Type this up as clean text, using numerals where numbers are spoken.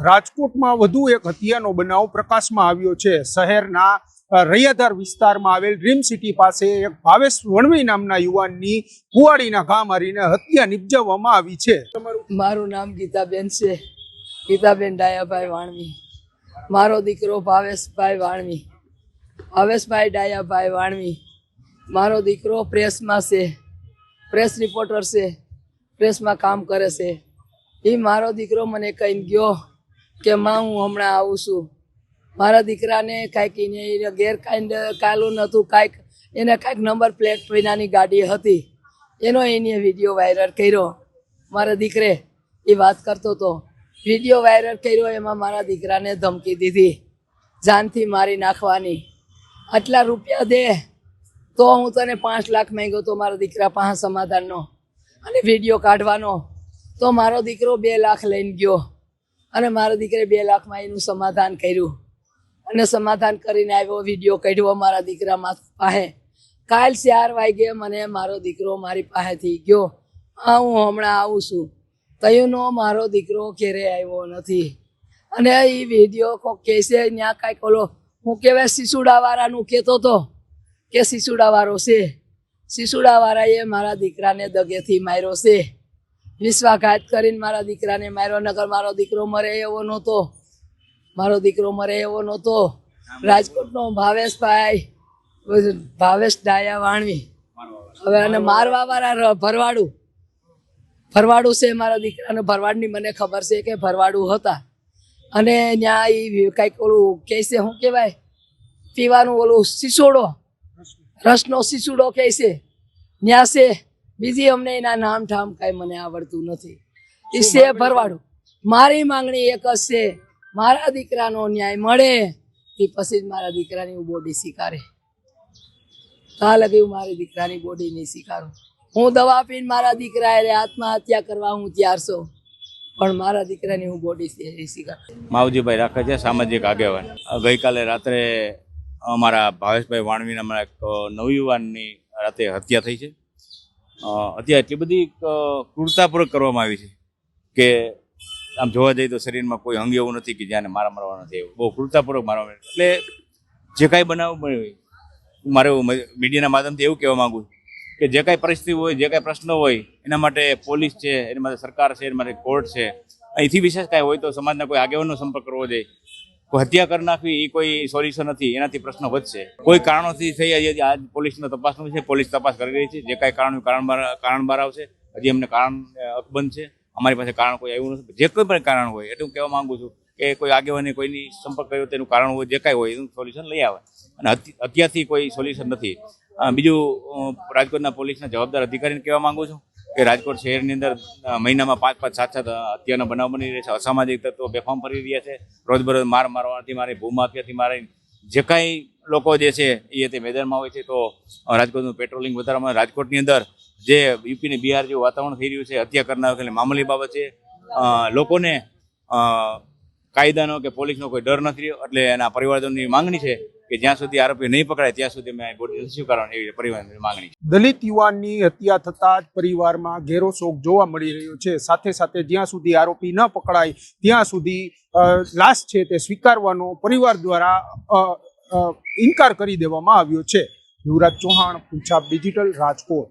રાજકોટમાં વધુ એક હત્યાનો બનાવ પ્રકાશમાં આવ્યો છે। શહેરના રૈયાધાર વિસ્તારમાં આવેલ ડ્રીમ સિટી પાસે એક ભાવેશ વણવી નામના યુવાનની કુવાડીના ઘા મારીને હત્યા નિપજાવવામાં આવી છે। મારું નામ ગીતાબેન છે, ગીતાબેન ડાયાભાઈ વાણવી। મારો દીકરો ભાવેશભાઈ વાણવી, ભાવેશભાઈ ડાયાભાઈ વાણવી। મારો દીકરો પ્રેસમાં છે, પ્રેસ રિપોર્ટર છે, પ્રેસમાં કામ કરે છે। એ મારો દીકરો મને કહીને ગયો કે માં હું હમણાં આવું છું। મારા દીકરાને કાંઈક કાલું નહોતું, કાંઈક એને કાંઈક નંબર પ્લેટ વિનાની ગાડી હતી, એનો એને વિડીયો વાયરલ કર્યો। મારા દીકરે એ વાત કરતો હતો, વિડીયો વાયરલ કર્યો, એમાં મારા દીકરાને ધમકી દીધી જાનથી મારી નાખવાની। આટલા રૂપિયા દે તો હું તને 5 લાખ માંગ્યો તો મારા દીકરા પાસે સમાધાનનો, અને વિડીયો કાઢવાનો, તો મારો દીકરો 2 લાખ લઈને ગયો, અને મારા દીકરે 2 લાખમાં એનું સમાધાન કર્યું, અને સમાધાન કરીને આવ્યો, વિડીયો કાઢ્યો મારા દીકરા પાસે। કાલ 4 વાગે મને મારો દીકરો મારી પાસેથી ગયો, હા હું હમણાં આવું છું, તયુંનો મારો દીકરો ઘેરે આવ્યો નથી। અને એ વિડીયો કોક કહે છે ત્યાં કાંઈક ઓલો હું કહેવાય સિસુડાવાળાનું કહેતો હતો કે સિસુડાવાળો છે, સિસુડાવાળાએ મારા દીકરાને દગેથી માર્યો છે, વિશ્વાસઘાત કરીને મારા દીકરાને માર્યો। નગર મારો દીકરો મરે એવો નહોતો, મારો દીકરો મરે એવો નહોતો। રાજકોટનો ભાવેશભાઈ, ભાવેશ ડાયા વાણવી, હવે અને મારવા વાળા ભરવાડું છે મારા દીકરાને, ભરવાડની મને ખબર છે કે ભરવાડું હતા। અને ત્યાં એ કંઈક ઓલું કહે છે, શું કહેવાય પીવાનું ઓલું સિસોડો, રસનો સિસુડો કહે છે, ત્યાં છે। બીજી અમને એના નામ ઠામ કાંઈ મને આવડતું નથી, એ છે ભરવાડું। મારી માંગણી એક જ છે, મારા દીકરાનો ન્યાય મળે એ પછી જ મારા દીકરાની હું બોડી સ્વીકારે। કાલ લગી હું મારી દીકરાની બોડી નહીં સ્વીકારું। હું દવા પીને મારા દીકરા આત્મહત્યા કરવા હું તૈયાર છું, પણ મારા દીકરાની હું બોડી સ્વીકાર। માવજીભાઈ રાખે છે, સામાજિક આગેવાન। ગઈકાલે રાત્રે અમારા ભાવેશભાઈ વાણવીના અમારા એક નવયુવાનની રાતે હત્યા થઈ છે। હત્યા એટલી બધી ક્રૂરતાપૂર્વક કરવામાં આવી છે કે આમ જોવા જઈએ તો શરીરમાં કોઈ અંગ એવું નથી કે જ્યાં મારવા નથી, એવું બહુ ક્રૂરતાપૂર્વક મારવામાં આવે। એટલે જે કાંઈ બનાવ બન્યો મારે મીડિયાના માધ્યમથી એવું કહેવા માગું કે જે કાંઈ પરિસ્થિતિ હોય, જે કાંઈ પ્રશ્નો હોય, એના માટે પોલીસ છે, એના માટે સરકાર છે, એના માટે કોર્ટ છે। અહીંથી વિશેષ કાંઈ હોય તો સમાજના કોઈ આગેવાનનો સંપર્ક કરવો જોઈએ। કોઈ હત્યા કરી નાખવી એ કોઈ સોલ્યુશન નથી, એનાથી પ્રશ્નો વધશે। કોઈ કારણોથી થઈ આજ પોલીસનો તપાસનું છે, પોલીસ તપાસ કરી રહી છે। જે કાંઈ કારણ બહાર આવશે, હજી અમને કારણ અકબંધ છે, અમારી પાસે કારણ કોઈ આવ્યું નથી। જે કોઈ પણ કારણ હોય એટલે હું કહેવા માંગુ છું કે કોઈ આગેવાને કોઈની સંપર્ક કર્યો તેનું કારણ હોય, જે કાંઈ હોય એનું સોલ્યુશન લઈ આવે, અને હત્યાથી કોઈ સોલ્યુશન નથી। બીજું રાજકોટના પોલીસના જવાબદાર અધિકારીને કહેવા માંગુ છું કે રાજકોટ શહેરની અંદર મહિનામાં 5-5, 7-7 હત્યાનો બનાવ બની રહ્યા છે। અસામાજિક તત્વો બેફામ ફરી રહ્યા છે, રોજબરોજ મારવાથી મારી, ભૂમાફિયાથી મારી, જે કાંઈ લોકો જે છે એ તે મેદાનમાં હોય છે। તો રાજકોટનું પેટ્રોલિંગ વધારવામાં, રાજકોટની અંદર જે યુપી ને બિહાર જેવું વાતાવરણ થઈ રહ્યું છે, હત્યા કરનાર એટલે મામૂલી બાબત છે। લોકોને કાયદાનો કે પોલીસનો કોઈ ડર નથી રહ્યો, એટલે એના પરિવારજનોની માંગણી છે કે જ્યાં સુધી આરોપી નહીં પકડાય ત્યાં સુધી મેં બોડી સ્વીકારવાની એવી પરિવારની માંગણી છે। દલિત યુવાનની હત્યા થતાં જ પરિવારમાં ઘેરો શોક જોવા મળી રહ્યો છે। સાથે સાથે જ્યાં સુધી આરોપી ન પકડાય ત્યાં સુધી લાશ છે તે સ્વીકારવાનો પરિવાર દ્વારા ઇનકાર કરી દેવામાં આવ્યો છે। યુવરાજ ચૌહાણ, પંજાબ ડિજિટલ, રાજકોટ।